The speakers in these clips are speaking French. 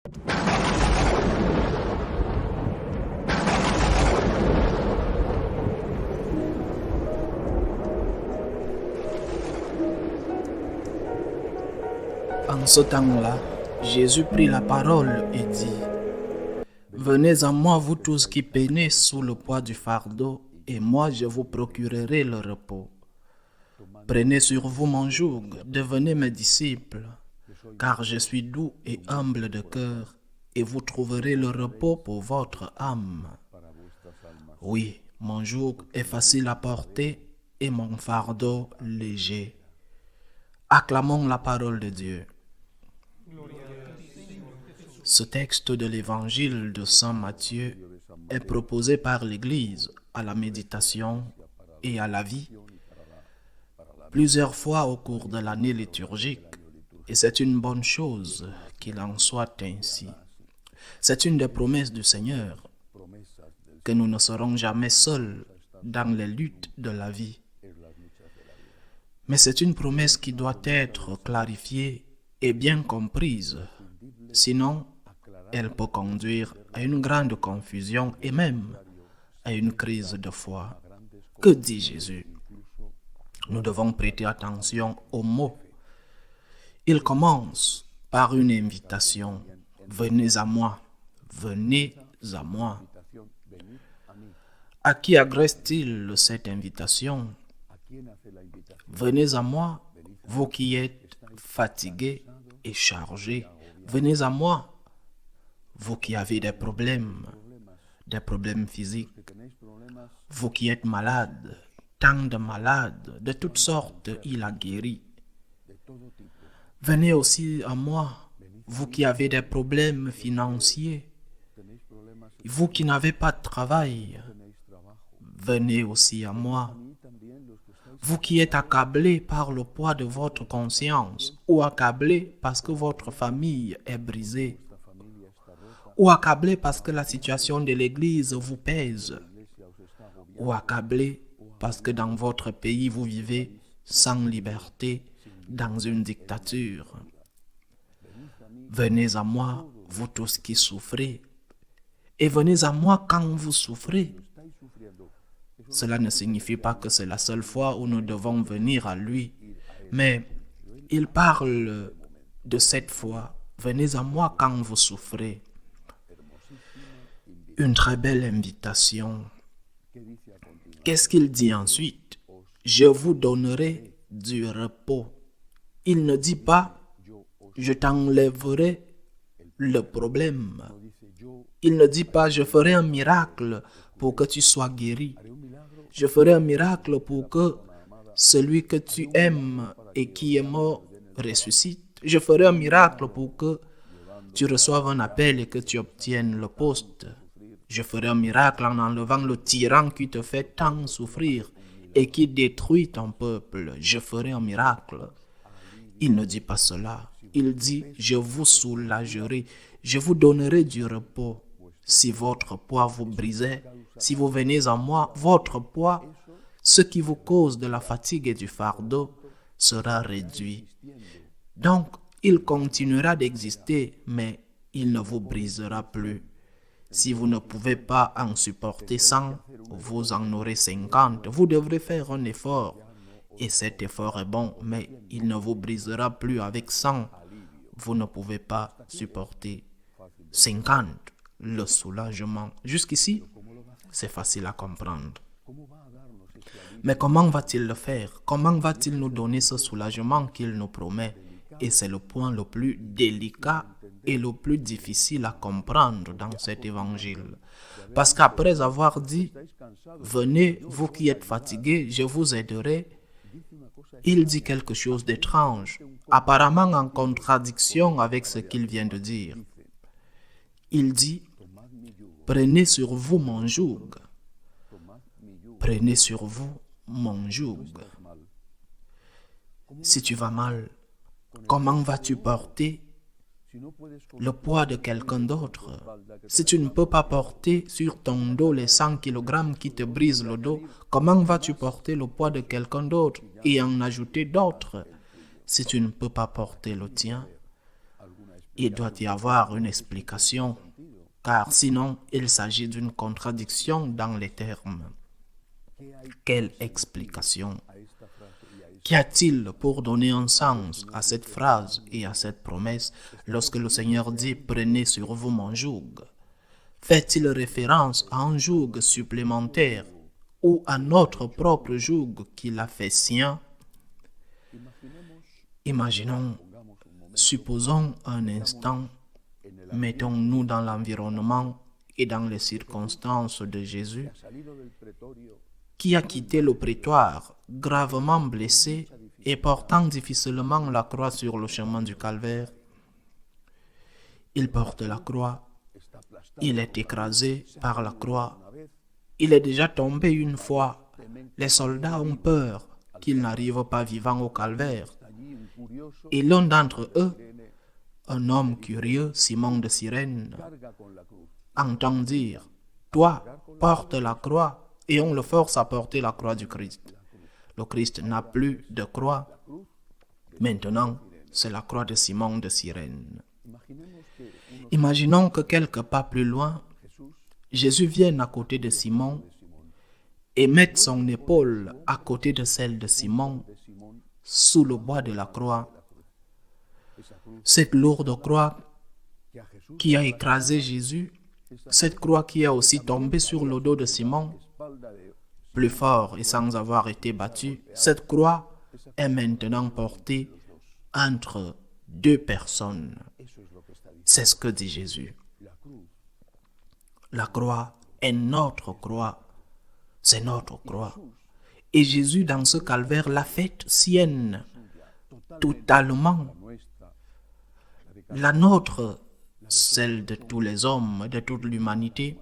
En ce temps-là, Jésus prit la parole et dit : « Venez à moi, vous tous qui peinez sous le poids du fardeau, et moi je vous procurerai le repos. Prenez sur vous mon joug, devenez mes disciples, car je suis doux et humble de cœur, et vous trouverez le repos pour votre âme. Oui, mon joug est facile à porter et mon fardeau léger. » Acclamons la parole de Dieu. Ce texte de l'évangile de Saint Matthieu est proposé par l'Église à la méditation et à la vie plusieurs fois au cours de l'année liturgique, et c'est une bonne chose qu'il en soit ainsi. C'est une des promesses du Seigneur, que nous ne serons jamais seuls dans les luttes de la vie. Mais c'est une promesse qui doit être clarifiée et bien comprise, sinon elle peut conduire à une grande confusion et même à une crise de foi. Que dit Jésus ? Nous devons prêter attention aux mots. Il commence par une invitation. Venez à moi, venez à moi. À qui adresse-t-il cette invitation ? Venez à moi, vous qui êtes fatigués et chargés. Venez à moi, vous qui avez des problèmes physiques. Vous qui êtes malades, tant de malades, de toutes sortes, il a guéri. Venez aussi à moi, vous qui avez des problèmes financiers. Vous qui n'avez pas de travail, venez aussi à moi. Vous qui êtes accablés par le poids de votre conscience, ou accablés parce que votre famille est brisée, ou accablés parce que la situation de l'Église vous pèse, ou accablés parce que dans votre pays vous vivez sans liberté, dans une dictature. Venez à moi, vous tous qui souffrez, et venez à moi quand vous souffrez. Cela ne signifie pas que c'est la seule fois où nous devons venir à lui, mais il parle de cette fois. Venez à moi quand vous souffrez. Une très belle invitation. Qu'est-ce qu'il dit ensuite ? Je vous donnerai du repos. Il ne dit pas je t'enlèverai le problème. Il ne dit pas je ferai un miracle pour que tu sois guéri. Je ferai un miracle pour que celui que tu aimes et qui est mort ressuscite. Je ferai un miracle pour que tu reçoives un appel et que tu obtiennes le poste. Je ferai un miracle en enlevant le tyran qui te fait tant souffrir et qui détruit ton peuple. Je ferai un miracle. Il ne dit pas cela. Il dit, je vous soulagerai, je vous donnerai du repos. Si votre poids vous brisait, si vous venez à moi, votre poids, ce qui vous cause de la fatigue et du fardeau, sera réduit. Donc, il continuera d'exister, mais il ne vous brisera plus. Si vous ne pouvez pas en supporter 100, vous en aurez 50. Vous devrez faire un effort. Et cet effort est bon, mais il ne vous brisera plus avec 100. Vous ne pouvez pas supporter 50. Le soulagement. Jusqu'ici, c'est facile à comprendre. Mais comment va-t-il le faire ? Comment va-t-il nous donner ce soulagement qu'il nous promet ? Et c'est le point le plus délicat et le plus difficile à comprendre dans cet évangile. Parce qu'après avoir dit « Venez, vous qui êtes fatigués, je vous aiderai », il dit quelque chose d'étrange, apparemment en contradiction avec ce qu'il vient de dire. Il dit « Prenez sur vous mon joug. Prenez sur vous mon joug. » Si tu vas mal, comment vas-tu porter le poids de quelqu'un d'autre? Si tu ne peux pas porter sur ton dos les 100 kg qui te brisent le dos, comment vas-tu porter le poids de quelqu'un d'autre et en ajouter d'autres? Si tu ne peux pas porter le tien, Il doit y avoir une explication, car sinon il s'agit d'une contradiction dans les termes. Quelle explication? Qu'y a-t-il pour donner un sens à cette phrase et à cette promesse lorsque le Seigneur dit « Prenez sur vous mon joug » Fait-il référence à un joug supplémentaire ou à notre propre joug qu'il a fait sien? Imaginons, supposons un instant, mettons-nous dans l'environnement et dans les circonstances de Jésus, qui a quitté le prétoire, gravement blessé et portant difficilement la croix sur le chemin du calvaire. Il porte la croix, il est écrasé par la croix, il est déjà tombé une fois. Les soldats ont peur qu'il n'arrive pas vivant au calvaire. Et l'un d'entre eux, un homme curieux, Simon de Cyrène, entend dire « Toi, porte la croix » et on le force à porter la croix du Christ. Le Christ n'a plus de croix. Maintenant, c'est la croix de Simon de Cyrène. Imaginons que quelques pas plus loin, Jésus vienne à côté de Simon et mette son épaule à côté de celle de Simon sous le bois de la croix. Cette lourde croix qui a écrasé Jésus, cette croix qui a aussi tombé sur le dos de Simon, plus fort et sans avoir été battu, cette croix est maintenant portée entre deux personnes. C'est ce que dit Jésus. La croix est notre croix. C'est notre croix. Et Jésus, dans ce calvaire, l'a faite sienne, totalement. La nôtre, celle de tous les hommes, de toute l'humanité,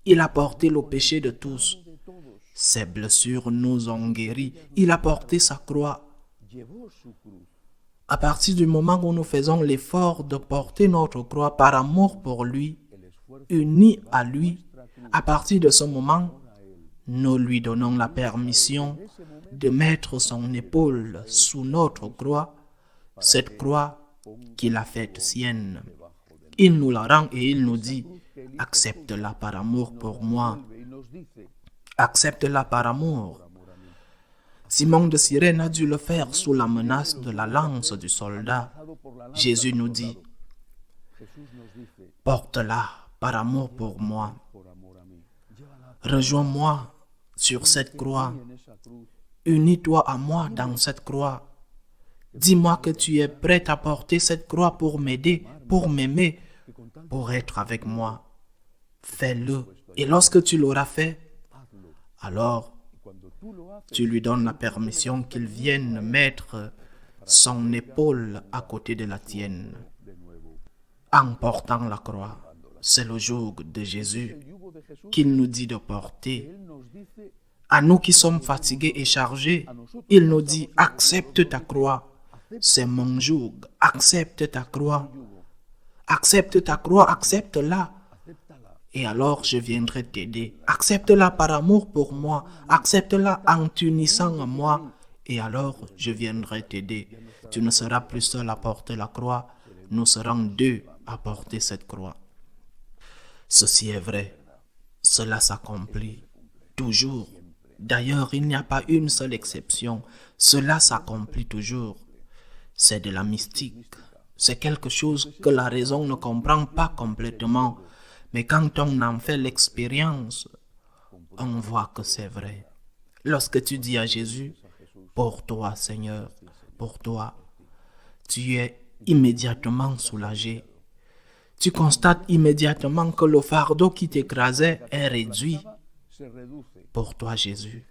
il a porté le péché de tous. Ses blessures nous ont guéris. Il a porté sa croix. À partir du moment où nous faisons l'effort de porter notre croix par amour pour lui, unis à lui, à partir de ce moment, nous lui donnons la permission de mettre son épaule sous notre croix, cette croix qu'il a faite sienne. Il nous la rend et il nous dit « Accepte-la par amour pour moi. Accepte-la par amour. » Simon de Cyrène a dû le faire sous la menace de la lance du soldat. Jésus nous dit « Porte-la par amour pour moi. Rejoins-moi sur cette croix. Unis-toi à moi dans cette croix. Dis-moi que tu es prêt à porter cette croix pour m'aider, pour m'aimer, pour être avec moi. Fais-le. Et lorsque tu l'auras fait, alors tu lui donnes la permission qu'il vienne mettre son épaule à côté de la tienne. En portant la croix, c'est le joug de Jésus qu'il nous dit de porter. À nous qui sommes fatigués et chargés, il nous dit « Accepte ta croix, c'est mon joug, accepte ta croix. Accepte ta croix, accepte-la. Et alors je viendrai t'aider. Accepte-la par amour pour moi. Accepte-la en t'unissant à moi. Et alors je viendrai t'aider. Tu ne seras plus seul à porter la croix. Nous serons deux à porter cette croix. » Ceci est vrai. Cela s'accomplit toujours. D'ailleurs, il n'y a pas une seule exception. Cela s'accomplit toujours. C'est de la mystique. C'est quelque chose que la raison ne comprend pas complètement. Mais quand on en fait l'expérience, on voit que c'est vrai. Lorsque tu dis à Jésus, « Pour toi, Seigneur, pour toi », tu es immédiatement soulagé. Tu constates immédiatement que le fardeau qui t'écrasait est réduit. Pour toi, Jésus,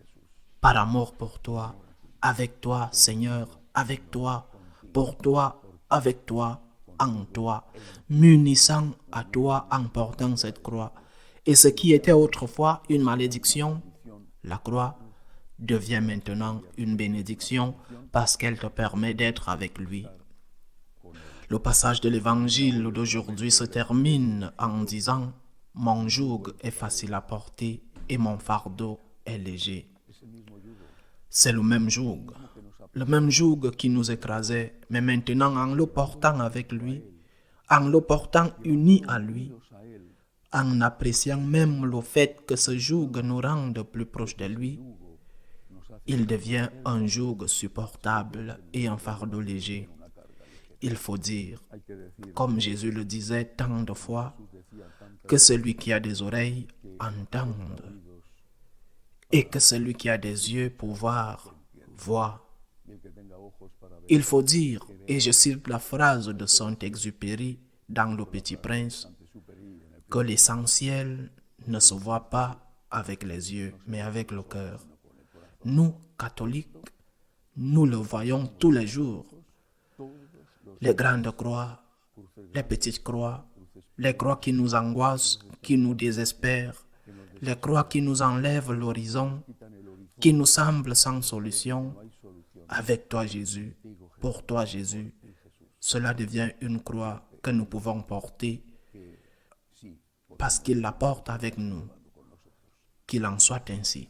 par amour pour toi, avec toi, Seigneur, avec toi, pour toi, avec toi, en toi, m'unissant à toi en portant cette croix. Et ce qui était autrefois une malédiction, la croix, devient maintenant une bénédiction parce qu'elle te permet d'être avec lui. Le passage de l'évangile d'aujourd'hui se termine en disant « Mon joug est facile à porter et mon fardeau est léger. » C'est le même joug qui nous écrasait, mais maintenant en le portant avec lui, en le portant uni à lui, en appréciant même le fait que ce joug nous rende plus proches de lui, il devient un joug supportable et un fardeau léger. Il faut dire, comme Jésus le disait tant de fois, que celui qui a des oreilles entende, et que celui qui a des yeux pour voir, voit. Il faut dire, et je cite la phrase de Saint-Exupéry dans Le Petit Prince, que l'essentiel ne se voit pas avec les yeux, mais avec le cœur. Nous, catholiques, nous le voyons tous les jours. Les grandes croix, les petites croix, les croix qui nous angoissent, qui nous désespèrent, les croix qui nous enlèvent l'horizon, qui nous semblent sans solution. Avec toi, Jésus, pour toi, Jésus, cela devient une croix que nous pouvons porter parce qu'il la porte avec nous. Qu'il en soit ainsi.